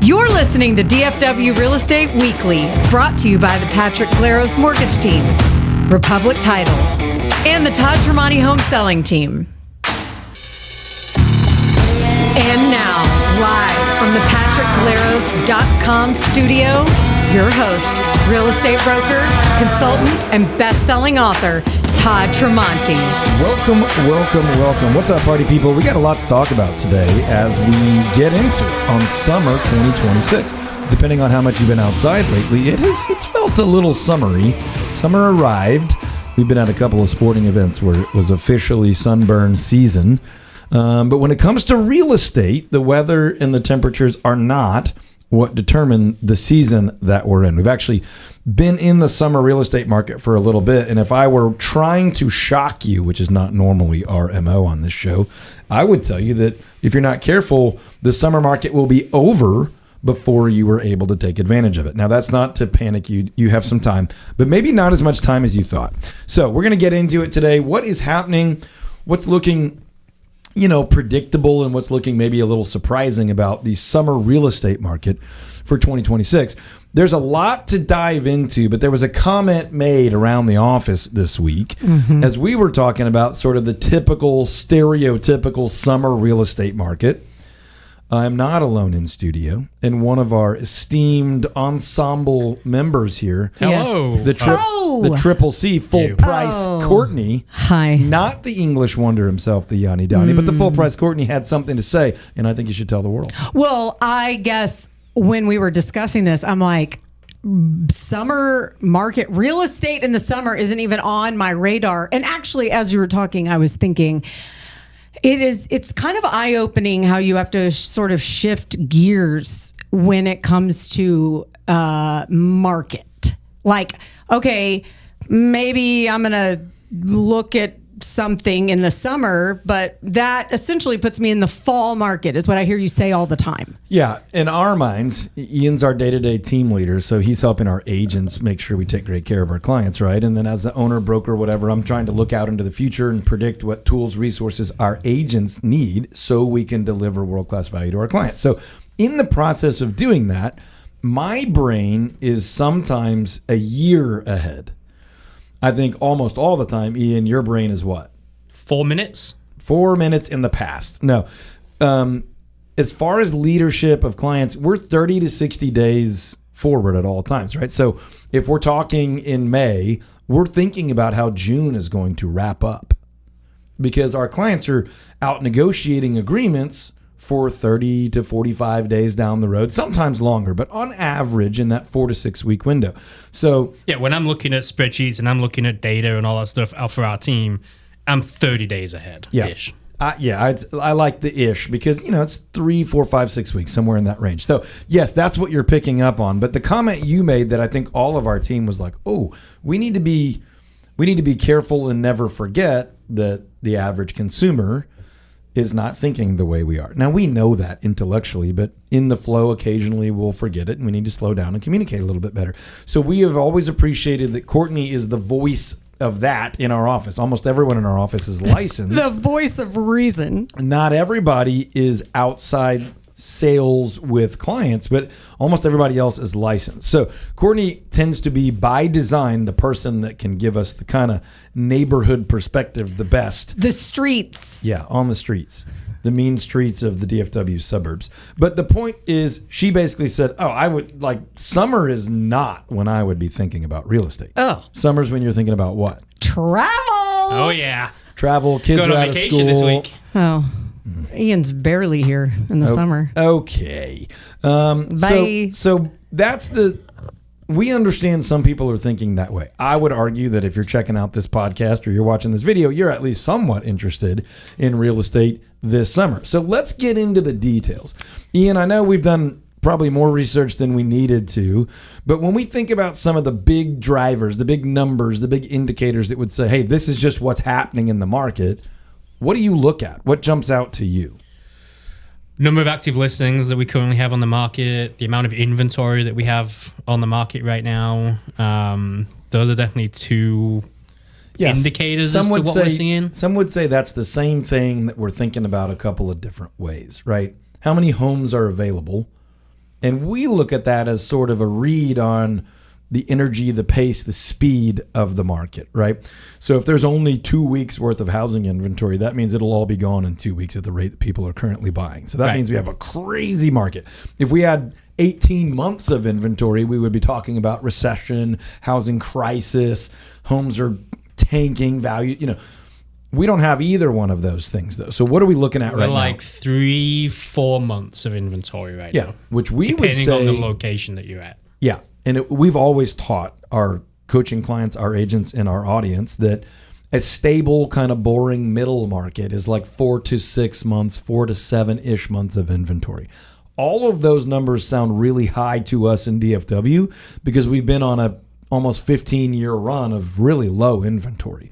You're listening to DFW Real Estate Weekly, brought to you by the Patrick Glaros Mortgage Team, Republic Title, and the Todd Tremonti Home Selling Team. And now, live from the PatrickGlaros.com studio, your host, real estate broker, consultant, and best-selling author, Todd Tremonti. Welcome. What's up, party people? We got a lot to talk about today as we get into it on summer 2026. Depending on how much you've been outside lately, it's felt a little summery. Summer arrived. We've been at a couple of sporting events where it was officially sunburn season. But when it comes to real estate, the weather and the temperatures are not what determine the season that we're in. We've actually been in the summer real estate market for a little bit, and if I were trying to shock you, which is not normally our MO on this show, I would tell you that if you're not careful, the summer market will be over before you were able to take advantage of it. Now, that's not to panic you. You have some time, but maybe not as much time as you thought. So we're going to get into it today. What is happening? What's looking predictable and what's looking maybe a little surprising about the summer real estate market for 2026. There's a lot to dive into, but there was a comment made around the office this week as we were talking about sort of the typical, stereotypical summer real estate market. I'm not alone in studio, and one of our esteemed ensemble members here, Hello. the Triple C full price Courtney. Hi. Not the English wonder himself, the Yanni Donnie, but the full price Courtney had something to say, and I think you should tell the world. Well, I guess when we were discussing this, I'm like, summer market, real estate in the summer isn't even on my radar. And actually, as you were talking, I was thinking, it's kind of eye-opening how you have to sort of shift gears when it comes to market. Like, okay, maybe I'm going to look at something in the summer, but that essentially puts me in the fall market is what I hear you say all the time. Yeah, in our minds, Ian's our day-to-day team leader, so he's helping our agents make sure we take great care of our clients, right? And then as the owner, broker, whatever, I'm trying to look out into the future and predict what tools, resources our agents need so we can deliver world-class value to our clients. So in the process of doing that, my brain is sometimes a year ahead. I think almost all the time, Ian, your brain is what? 4 minutes? 4 minutes in the past. No. As far as leadership of clients, we're 30 to 60 days forward at all times, right? So if we're talking in May, we're thinking about how June is going to wrap up because our clients are out negotiating agreements for 30 to 45 days down the road, sometimes longer, but on average in that 4 to 6 week window. So yeah, when I'm looking at spreadsheets and I'm looking at data and all that stuff out for our team, I'm 30 days ahead ish. I like the ish because, it's 3, 4, 5, 6 weeks, somewhere in that range. So yes, that's what you're picking up on. But the comment you made that I think all of our team was like, oh, we need to be careful and never forget that the average consumer is not thinking the way we are. Now, we know that intellectually, but in the flow, occasionally we'll forget it, and we need to slow down and communicate a little bit better. So we have always appreciated that Courtney is the voice of that in our office. Almost everyone in our office is licensed. The voice of reason. Not everybody is outside sales with clients, but almost everybody else is licensed. So Courtney tends to be, by design, the person that can give us the kind of neighborhood perspective the best. The streets. Yeah, on the streets. The mean streets of the DFW suburbs. But the point is, she basically said, summer is not when I would be thinking about real estate. Oh. Summer's when you're thinking about what? Travel. Oh, yeah. Travel, kids Going are on out of vacation school. this week. Oh. Ian's barely here in the summer. Okay. Bye. So that's we understand some people are thinking that way. I would argue that if you're checking out this podcast or you're watching this video, you're at least somewhat interested in real estate this summer. So let's get into the details. Ian, I know we've done probably more research than we needed to, but when we think about some of the big drivers, the big numbers, the big indicators that would say, hey, this is just what's happening in the market, what do you look at? What jumps out to you? Number of active listings that we currently have on the market, the amount of inventory that we have on the market right now. Those are definitely two indicators as to what we're seeing. Some would say that's the same thing that we're thinking about a couple of different ways, right? How many homes are available And we look at that as sort of a read on the energy, the pace, the speed of the market, right? So if there's only 2 weeks worth of housing inventory, that means it'll all be gone in 2 weeks at the rate that people are currently buying. So that means we have a crazy market. If we had 18 months of inventory, we would be talking about recession, housing crisis, homes are tanking value, We don't have either one of those things, though. So what are we looking at right now? Like 3-4 months of inventory right now. Which we would say... Depending on the location that you're at. Yeah. And we've always taught our coaching clients, our agents, and our audience that a stable, kind of boring middle market is like 4 to 6 months, 4 to 7-ish months of inventory. All of those numbers sound really high to us in DFW because we've been on a almost 15-year run of really low inventory.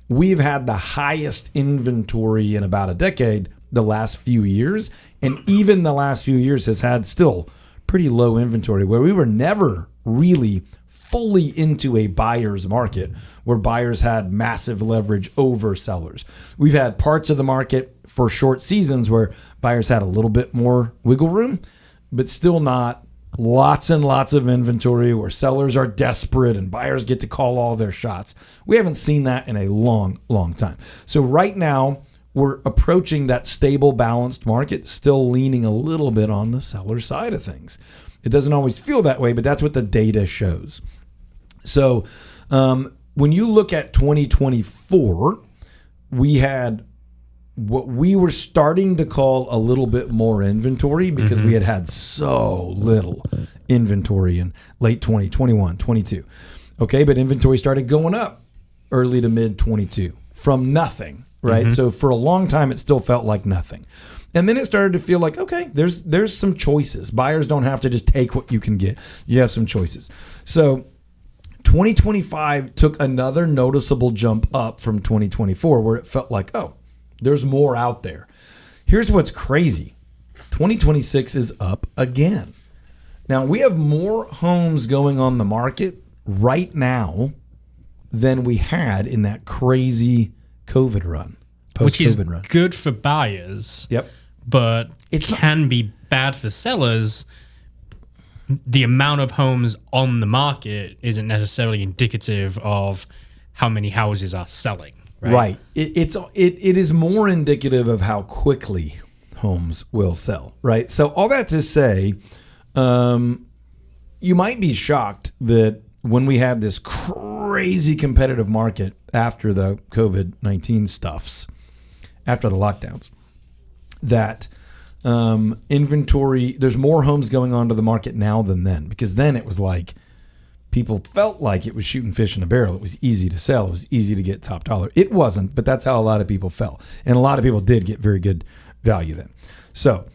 We've had the highest inventory in about a decade the last few years, and even the last few years has had still pretty low inventory where we were never really fully into a buyer's market where buyers had massive leverage over sellers. We've had parts of the market for short seasons where buyers had a little bit more wiggle room, but still not lots and lots of inventory where sellers are desperate and buyers get to call all their shots. We haven't seen that in a long, long time. So right now, we're approaching that stable, balanced market, still leaning a little bit on the seller side of things. It doesn't always feel that way, but that's what the data shows. So when you look at 2024, we had what we were starting to call a little bit more inventory because we had so little inventory in late 2021, 22. Okay, but inventory started going up early to mid 22 from nothing, right? So for a long time, it still felt like nothing. And then it started to feel like, okay, there's some choices. Buyers don't have to just take what you can get. You have some choices. So 2025 took another noticeable jump up from 2024 where it felt like, oh, there's more out there. Here's what's crazy. 2026 is up again. Now, we have more homes going on the market right now than we had in that crazy COVID run. Which is good for buyers. Yep. But it can be bad for sellers. The amount of homes on the market isn't necessarily indicative of how many houses are selling. Right. It is more indicative of how quickly homes will sell. Right. So all that to say, you might be shocked that when we had this crazy competitive market after the COVID-19 stuffs, after the lockdowns, that inventory, there's more homes going onto the market now than then, because then it was like people felt like it was shooting fish in a barrel. It was easy to sell. It was easy to get top dollar. It wasn't, but that's how a lot of people felt. And a lot of people did get very good value then. So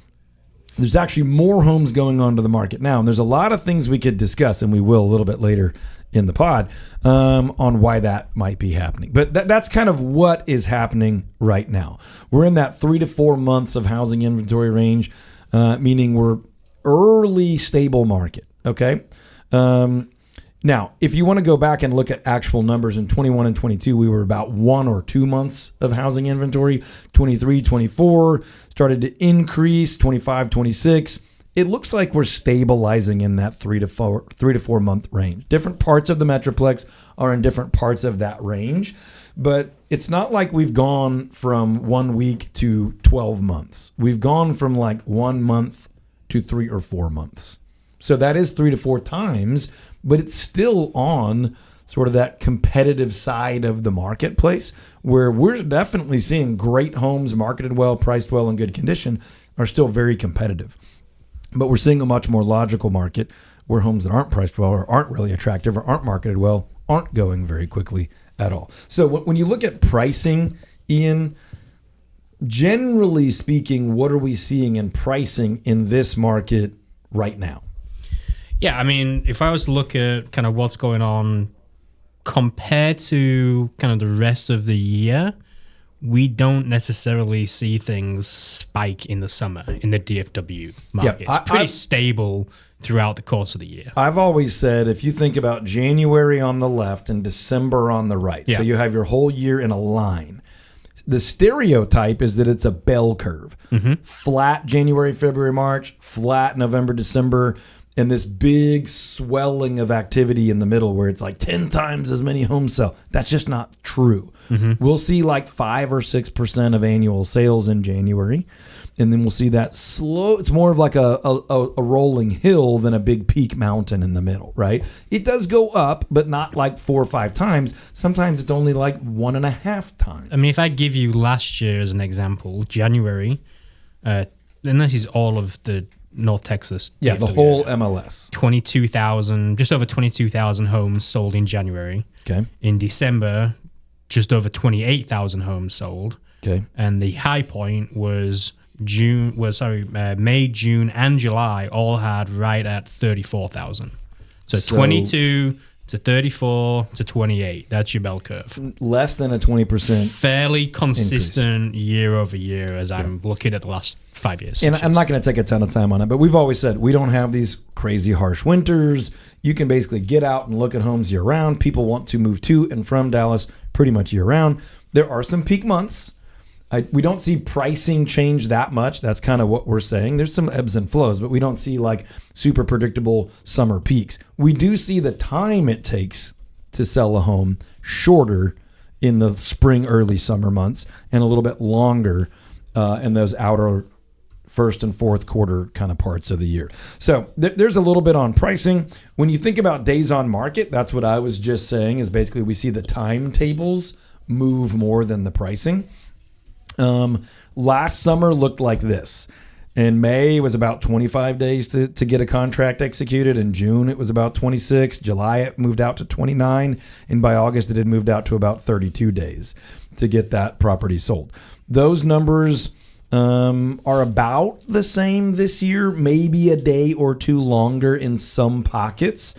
there's actually more homes going onto the market now. And there's a lot of things we could discuss, and we will a little bit later in the pod, on why that might be happening. But that's kind of what is happening right now. We're in that 3 to 4 months of housing inventory range, meaning we're early stable market. Okay. Now, if you want to go back and look at actual numbers in 21 and 22, we were about 1 or 2 months of housing inventory. 23, 24 started to increase. 25, 26. It looks like we're stabilizing in that 3 to 4 month range. Different parts of the Metroplex are in different parts of that range, but it's not like we've gone from 1 week to 12 months. We've gone from like 1 month to 3 or 4 months. So that is 3 to 4 times, but it's still on sort of that competitive side of the marketplace where we're definitely seeing great homes marketed well, priced well, in good condition are still very competitive. But we're seeing a much more logical market where homes that aren't priced well or aren't really attractive or aren't marketed well aren't going very quickly at all. So when you look at pricing, Ian, generally speaking, what are we seeing in pricing in this market right now? Yeah, I mean, if I was to look at kind of what's going on compared to kind of the rest of the year, we don't necessarily see things spike in the summer in the DFW market. Yeah, it's pretty stable throughout the course of the year. I've always said if you think about January on the left and December on the right, so you have your whole year in a line, The stereotype is that it's a bell curve. Flat January, February, March, flat November, December, and this big swelling of activity in the middle where it's like 10 times as many homes sell. That's just not true. We'll see like 5 or 6% of annual sales in January. And then we'll see that slow. It's more of like a rolling hill than a big peak mountain in the middle, right? It does go up, but not like 4 or 5 times. Sometimes it's only like 1.5 times. I mean, if I give you last year as an example, January, and this is all of the North Texas. Yeah, the whole MLS. 22,000, just over 22,000 homes sold in January. Okay. In December, just over 28,000 homes sold. Okay. And the high point was May, June, and July all had right at 34,000. So 22 to 34 to 28. That's your bell curve. Less than a 20%. Fairly consistent year over year as I'm looking at the last 5 years. And I'm not going to take a ton of time on it, but we've always said we don't have these crazy harsh winters. You can basically get out and look at homes year round. People want to move to and from Dallas pretty much year round. There are some peak months. We don't see pricing change that much. That's kind of what we're saying. There's some ebbs and flows, but we don't see like super predictable summer peaks. We do see the time it takes to sell a home shorter in the spring, early summer months, and a little bit longer in those outer first and fourth quarter kind of parts of the year. So there's a little bit on pricing. When you think about days on market, that's what I was just saying, is basically we see the timetables move more than the pricing. Last summer looked like this. In May, it was about 25 days to get a contract executed. In June, it was about 26. July, it moved out to 29. And by August, it had moved out to about 32 days to get that property sold. Those numbers are about the same this year, maybe a day or two longer in some pockets,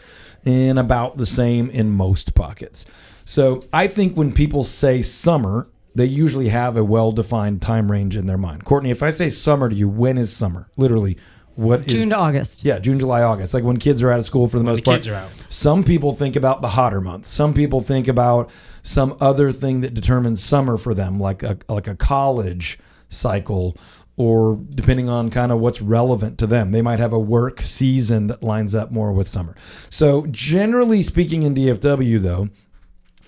and about the same in most pockets. So I think when people say summer, they usually have a well-defined time range in their mind. Courtney, if I say summer to you, when is summer? Literally, what is... June to August. Yeah, June, July, August. Like when kids are out of school for the most part. Kids are out. Some people think about the hotter months. Some people think about some other thing that determines summer for them, like a college cycle, or depending on kind of what's relevant to them. They might have a work season that lines up more with summer. So generally speaking in DFW, though,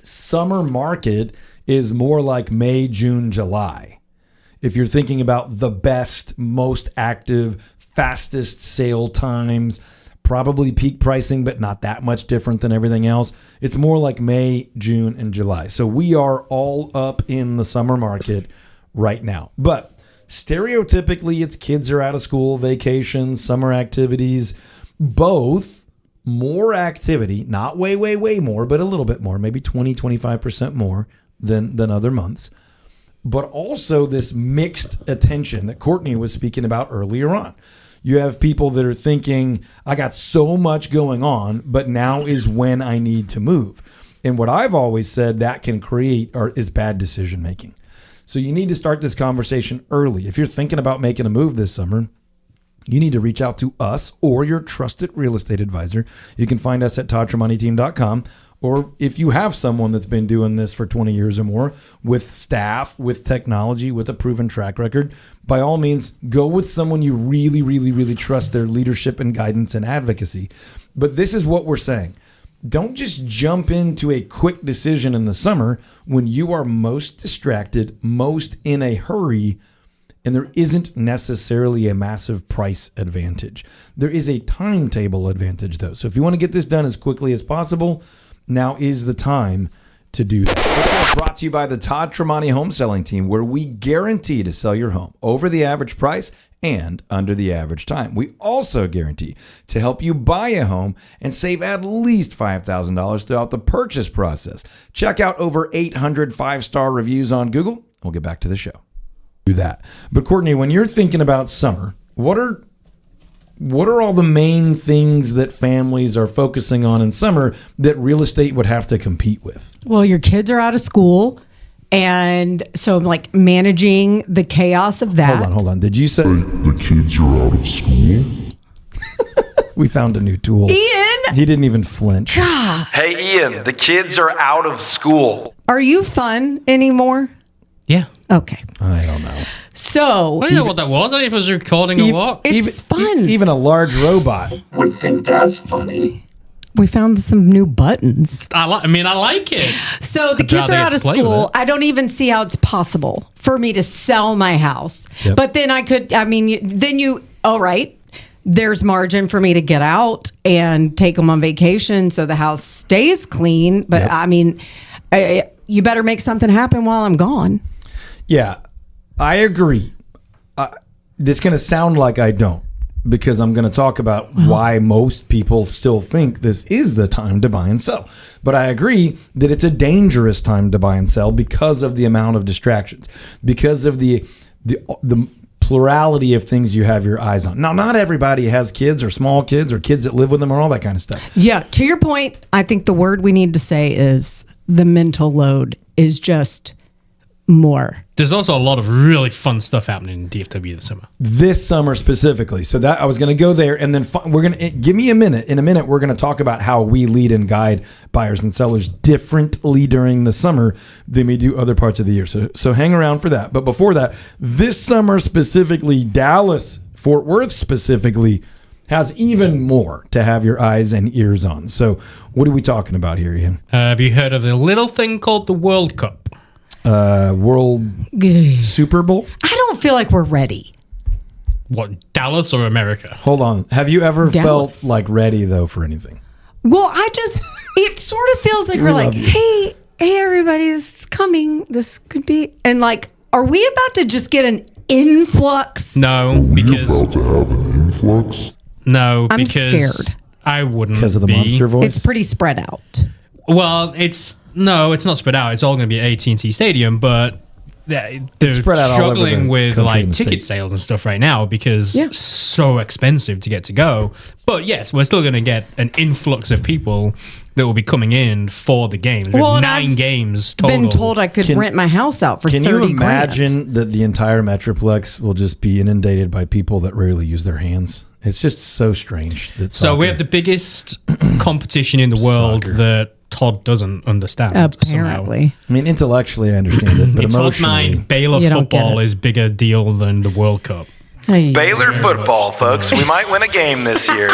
summer market is more like May, June, July. If you're thinking about the best, most active, fastest sale times, probably peak pricing, but not that much different than everything else. It's more like May, June, and July. So we are all up in the summer market right now. But stereotypically, it's kids are out of school, vacations, summer activities, both more activity, not way more, but a little bit more, maybe 20, 25% more than other months, but also this mixed attention that Courtney was speaking about earlier on. You have people that are thinking, I got so much going on, but now is when I need to move. And what I've always said that can create is bad decision making. So you need to start this conversation early. If you're thinking about making a move this summer, you need to reach out to us or your trusted real estate advisor. You can find us at toddtremonti.com. Or if you have someone that's been doing this for 20 years or more with staff, with technology, with a proven track record, by all means, go with someone you really, really, really trust their leadership and guidance and advocacy. But this is what we're saying. Don't just jump into a quick decision in the summer when you are most distracted, most in a hurry, and there isn't necessarily a massive price advantage. There is a timetable advantage, though. So if you want to get this done as quickly as possible, now is the time to do that. This is brought to you by the Todd Tremonti Home Selling Team, where we guarantee to sell your home over the average price and under the average time. We also guarantee to help you buy a home and save at least $5,000 throughout the purchase process. Check out over 800 5-star reviews on Google. We'll get back to the show. Do that. But Courtney, when you're thinking about summer, what are all the main things that families are focusing on in summer that real estate would have to compete with? Well, your kids are out of school. And so I'm like managing the chaos of that. Hold on. Did you say the kids are out of school? We found a new tool. Ian! He didn't even flinch. God. Hey, Ian, the kids are out of school. Are you fun anymore? Yeah. Okay. I don't know. So I don't know what that was. I don't know if it was recording or what. it's fun. Even a large robot. Would think that's funny. We found some new buttons. I like it. So the kids Now are they out of have to play with school. it. I don't even see how it's possible for me to sell my house. Yep. But then all right, there's margin for me to get out and take them on vacation so the house stays clean. But Yep. you better make something happen while I'm gone. Yeah, I agree. This is going to sound like I don't, because I'm going to talk about why most people still think this is the time to buy and sell. But I agree that it's a dangerous time to buy and sell because of the amount of distractions, because of the plurality of things you have your eyes on. Now, not everybody has kids or small kids or kids that live with them or all that kind of stuff. Yeah, to your point, I think the word we need to say is the mental load is just more. There's also a lot of really fun stuff happening in DFW this summer. This summer specifically. So that I was going to go there, and then we're going to give me a minute. In a minute, we're going to talk about how we lead and guide buyers and sellers differently during the summer than we do other parts of the year. So hang around for that. But before that, this summer specifically, Dallas, Fort Worth specifically, has even more to have your eyes and ears on. So what are we talking about here, Ian? Have you heard of the little thing called the World Cup? World Super Bowl? I don't feel like we're ready. What, Dallas or America? Hold on. Have you ever Dallas. felt like ready, though, for anything? Well, it sort of feels like we're like, love you. hey, everybody, this is coming. This could be, and like, are we about to just get an influx? No, About because to have an influx? I'm because scared. I wouldn't Because of the monster voice? It's pretty spread out. Well, it's not spread out. It's all going to be at AT&T Stadium, but they're spread out all over the struggling with country like and the ticket state. sales and stuff right now because it's so expensive to get to go. But yes, we're still going to get an influx of people that will be coming in for the games. We have and 9 I've games total. Been told I could rent my house out for 30 Can you grand. imagine that the entire Metroplex will just be inundated by people that rarely use their hands? It's just so strange. So we have the biggest competition in the world Soccer. that Todd doesn't understand. Apparently. I mean, intellectually, I understand it, but In Todd's emotionally... mind, Baylor You don't get football it. is bigger deal than the World Cup. Hey. Baylor football, folks. We might win a game this year.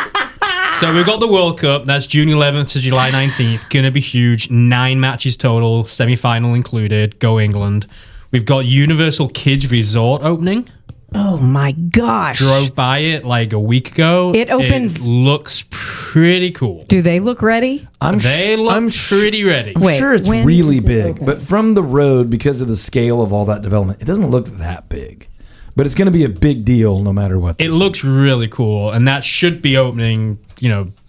So we've got the World Cup. That's June 11th to July 19th. Going to be huge. 9 matches total, semi-final included. Go England. We've got Universal Kids Resort opening. Oh my gosh. Drove by it like a week ago. It opens- It looks pretty cool. Do they look ready? They look pretty ready. I'm Wait, sure it's when really does it big, open? but from the road, because of the scale of all that development, it doesn't look that big. But it's going to be a big deal no matter what. It looks really cool, and that should be opening,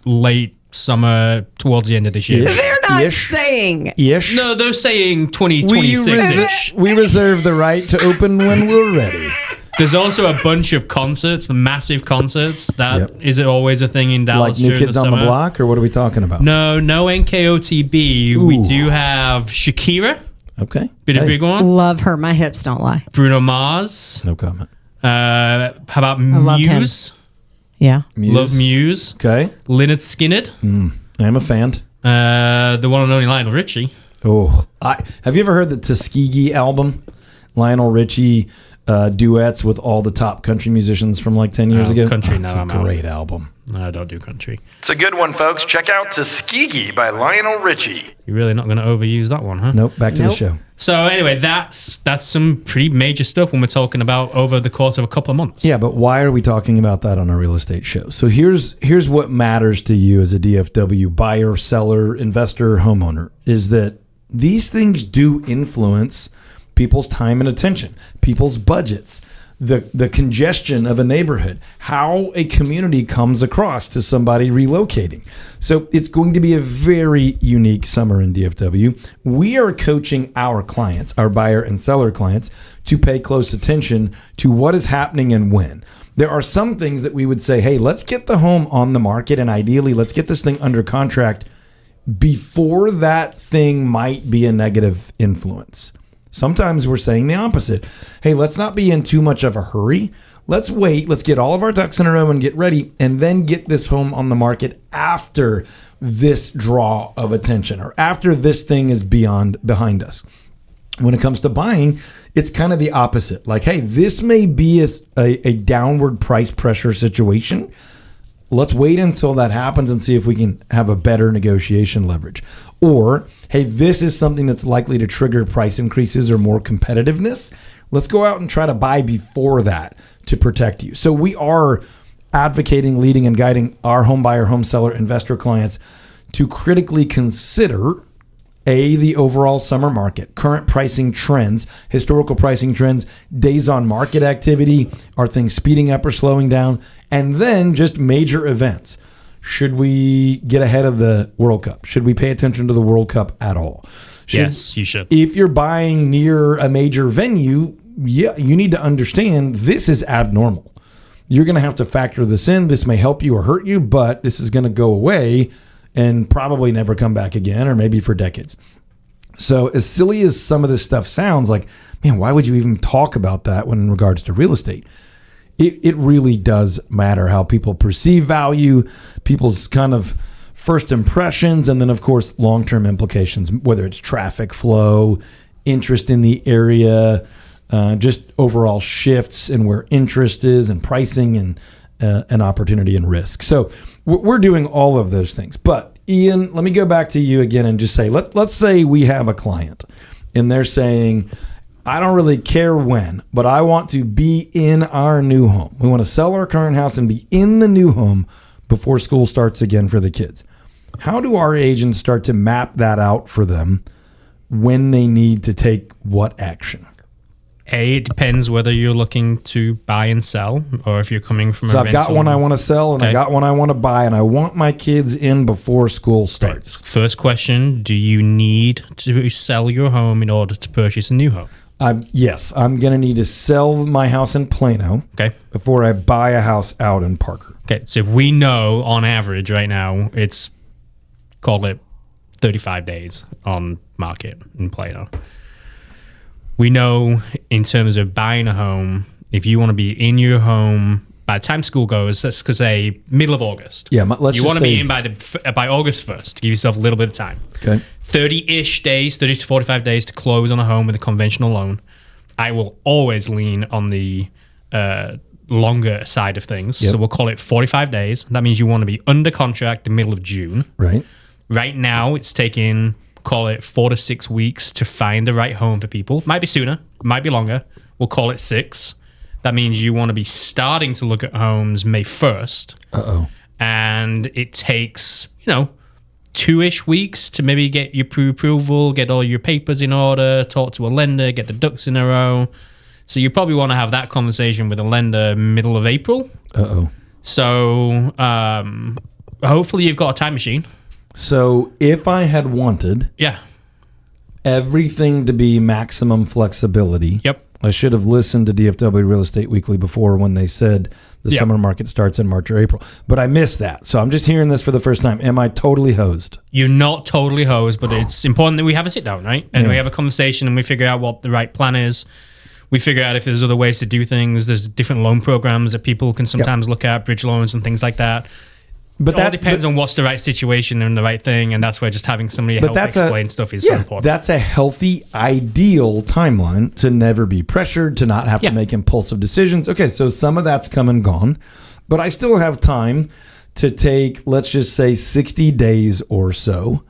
late summer towards the end of this year. Yeah. They're not Ish. saying. Ish. No, they're saying we, 2026-ish. we reserve the right to open when we're ready. There's also a bunch of concerts, massive concerts. That is it always a thing in Dallas Like New during Kids the on the summer? Block, or what are we talking about? No NKOTB. We Ooh. do have Shakira, Okay. bit of Hey, big one. Love her. My hips don't lie. Bruno Mars. No comment. How about love him. Muse? Yeah. Love Muse. Okay. Lynyrd Skynyrd. I'm a fan. The one and only Lionel Richie. Oh, have you ever heard the Tuskegee album? Lionel Richie duets with all the top country musicians from like 10 years Oh, ago. country, It's no, a I'm out. great album. No, I don't do country. It's a good one, folks. Check out Tuskegee by Lionel Richie. You're really not going to overuse that one, huh? Nope, back to the Nope. show. So anyway, that's some pretty major stuff when we're talking about over the course of a couple of months. Yeah, but why are we talking about that on our real estate show? So here's what matters to you as a DFW buyer, seller, investor, homeowner, is that these things do influence people's time and attention, people's budgets, the congestion of a neighborhood, how a community comes across to somebody relocating. So it's going to be a very unique summer in DFW. We are coaching our clients, our buyer and seller clients, to pay close attention to what is happening and when. There are some things that we would say, hey, let's get the home on the market, and ideally let's get this thing under contract before that thing might be a negative influence. Sometimes we're saying the opposite. Hey, let's not be in too much of a hurry. Let's wait. Let's get all of our ducks in a row and get ready, and then get this home on the market after this draw of attention or after this thing is behind us. When it comes to buying, it's kind of the opposite. Like, hey, this may be a downward price pressure situation. Let's wait until that happens and see if we can have a better negotiation leverage. Or, hey, this is something that's likely to trigger price increases or more competitiveness. Let's go out and try to buy before that to protect you. So we are advocating, leading, and guiding our home buyer, home seller, investor clients to critically consider the overall summer market, current pricing trends, historical pricing trends, days on market activity, are things speeding up or slowing down, and then just major events. Should we get ahead of the World Cup? Should we pay attention to the World Cup at all? Yes, you should. If you're buying near a major venue, yeah, you need to understand this is abnormal. You're going to have to factor this in. This may help you or hurt you, but this is going to go away and probably never come back again, or maybe for decades. So as silly as some of this stuff sounds, like, man, why would you even talk about that when in regards to real estate? It really does matter how people perceive value, people's kind of first impressions, and then, of course, long-term implications, whether it's traffic flow, interest in the area, just overall shifts in where interest is and pricing and opportunity and risk. So we're doing all of those things. But Ian, let me go back to you again and just say, let's say we have a client and they're saying, I don't really care when, but I want to be in our new home. We want to sell our current house and be in the new home before school starts again for the kids. How do our agents start to map that out for them when they need to take what action? It depends whether you're looking to buy and sell or if you're coming from So a I've got one I want to sell and I got one I want to buy, and I want my kids in before school starts. Right. First question, do you need to sell your home in order to purchase a new home? Yes, I'm going to need to sell my house in Plano before I buy a house out in Parker. Okay, so if we know on average right now, it's, call it 35 days on market in Plano. We know in terms of buying a home, if you want to be in your home by the time school goes, let's say middle of August. Yeah, let's you just want to be in by August 1st to give yourself a little bit of time. Okay. 30-ish days, 30 to 45 days to close on a home with a conventional loan. I will always lean on the longer side of things. Yep. So we'll call it 45 days. That means you want to be under contract the middle of June. Right. Right now, it's taking, call it 4 to 6 weeks to find the right home for people. Might be sooner, might be longer. We'll call it 6. That means you want to be starting to look at homes May 1st. Uh-oh. And it takes, 2-ish weeks to maybe get your pre-approval, get all your papers in order, talk to a lender, get the ducks in a row. So you probably want to have that conversation with a lender middle of April. Uh-oh. So hopefully you've got a time machine. So if I had wanted everything to be maximum flexibility, I should have listened to DFW Real Estate Weekly before when they said the summer market starts in March or April. But I missed that. So I'm just hearing this for the first time. Am I totally hosed? You're not totally hosed, but it's important that we have a sit down, right? And we have a conversation and we figure out what the right plan is. We figure out if there's other ways to do things. There's different loan programs that people can sometimes look at, bridge loans and things like that. But that depends on what's the right situation and the right thing, and that's where just having somebody help explain stuff is so important. That's a healthy, ideal timeline to never be pressured, to not have to make impulsive decisions. Okay, so some of that's come and gone, but I still have time to take, let's just say, 60 days or so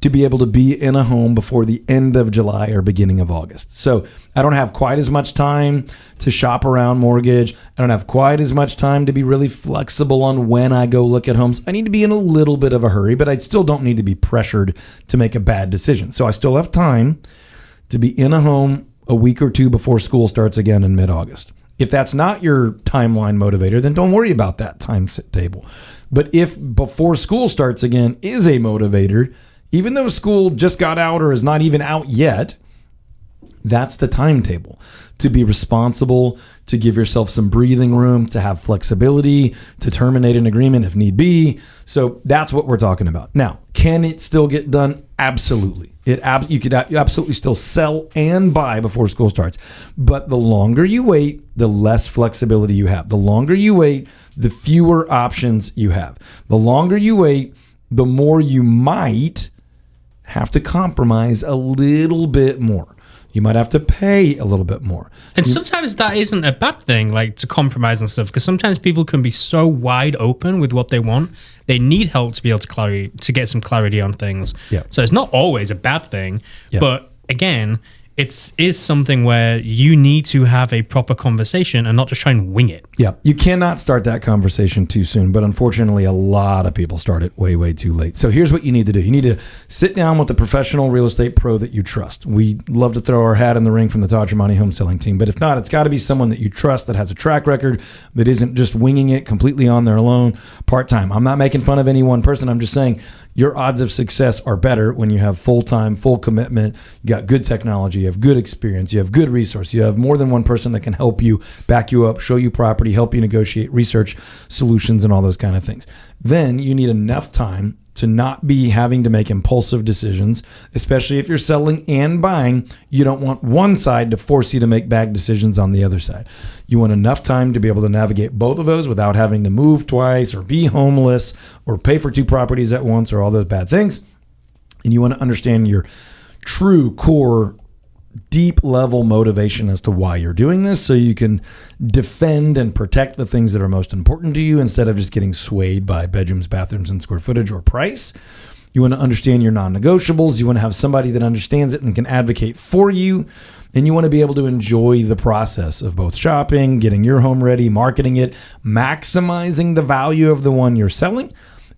to be able to be in a home before the end of July or beginning of August. So I don't have quite as much time to shop around mortgage. I don't have quite as much time to be really flexible on when I go look at homes. I need to be in a little bit of a hurry, but I still don't need to be pressured to make a bad decision. So I still have time to be in a home a week or two before school starts again in mid-August. If that's not your timeline motivator, then don't worry about that timetable. But if before school starts again is a motivator, even though school just got out or is not even out yet, that's the timetable. To be responsible, to give yourself some breathing room, to have flexibility, to terminate an agreement if need be. So that's what we're talking about. Now, can it still get done? Absolutely. You could absolutely still sell and buy before school starts. But the longer you wait, the less flexibility you have. The longer you wait, the fewer options you have. The longer you wait, the more you might have to compromise a little bit more. You might have to pay a little bit more. And sometimes that isn't a bad thing, like to compromise and stuff, because sometimes people can be so wide open with what they want. They need help to be able to get some clarity on things. Yeah. So it's not always a bad thing. Yeah. But again, it is something where you need to have a proper conversation and not just try and wing it. Yeah, you cannot start that conversation too soon, but unfortunately a lot of people start it way, way too late. So here's what you need to do. You need to sit down with a professional real estate pro that you trust. We love to throw our hat in the ring from the Todd Tremonti home selling team, but if not, it's got to be someone that you trust, that has a track record, that isn't just winging it completely on their own part-time. I'm not making fun of any one person. I'm just saying your odds of success are better when you have full-time, full commitment, you got good technology, you have good experience, you have good resource, you have more than one person that can help you, back you up, show you property, help you negotiate, research solutions, and all those kind of things. Then you need enough time to not be having to make impulsive decisions, especially if you're selling and buying. You don't want one side to force you to make bad decisions on the other side. You want enough time to be able to navigate both of those without having to move twice or be homeless or pay for two properties at once or all those bad things. And you want to understand your true core deep level motivation as to why you're doing this, so you can defend and protect the things that are most important to you instead of just getting swayed by bedrooms, bathrooms, and square footage or price. You want to understand your non-negotiables. You want to have somebody that understands it and can advocate for you. And you want to be able to enjoy the process of both shopping, getting your home ready, marketing it, maximizing the value of the one you're selling,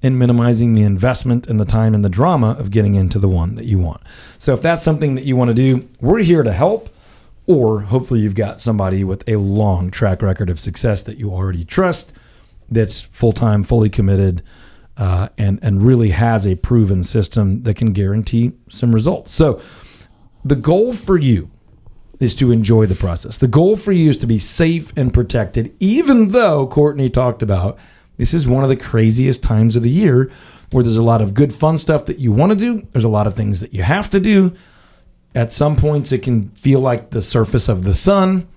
and minimizing the investment and the time and the drama of getting into the one that you want. So if that's something that you want to do, we're here to help. Or hopefully you've got somebody with a long track record of success that you already trust, that's full-time, fully committed, and really has a proven system that can guarantee some results. So the goal for you is to enjoy the process. The goal for you is to be safe and protected, even though Courtney talked about this is one of the craziest times of the year where there's a lot of good, fun stuff that you want to do. There's a lot of things that you have to do. At some points, it can feel like the surface of the sun,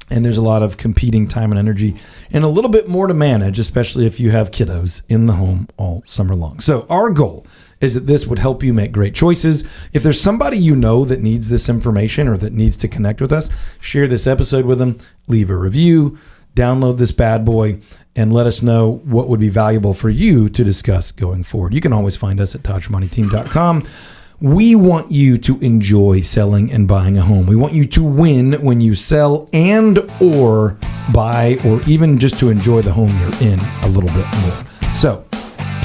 and there's a lot of competing time and energy and a little bit more to manage, especially if you have kiddos in the home all summer long. So our goal is that this would help you make great choices. If there's somebody you know that needs this information or that needs to connect with us, share this episode with them, leave a review, download this bad boy, and let us know what would be valuable for you to discuss going forward. You can always find us at ToddTremontiTeam.com. We want you to enjoy selling and buying a home. We want you to win when you sell and or buy, or even just to enjoy the home you're in a little bit more. So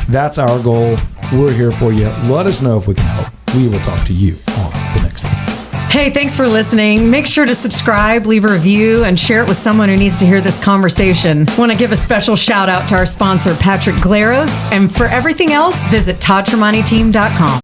that's our goal. We're here for you. Let us know if we can help. We will talk to you on the next one. Hey, thanks for listening. Make sure to subscribe, leave a review, and share it with someone who needs to hear this conversation. Want to give a special shout out to our sponsor, Patrick Glaros. And for everything else, visit ToddTremontiTeam.com.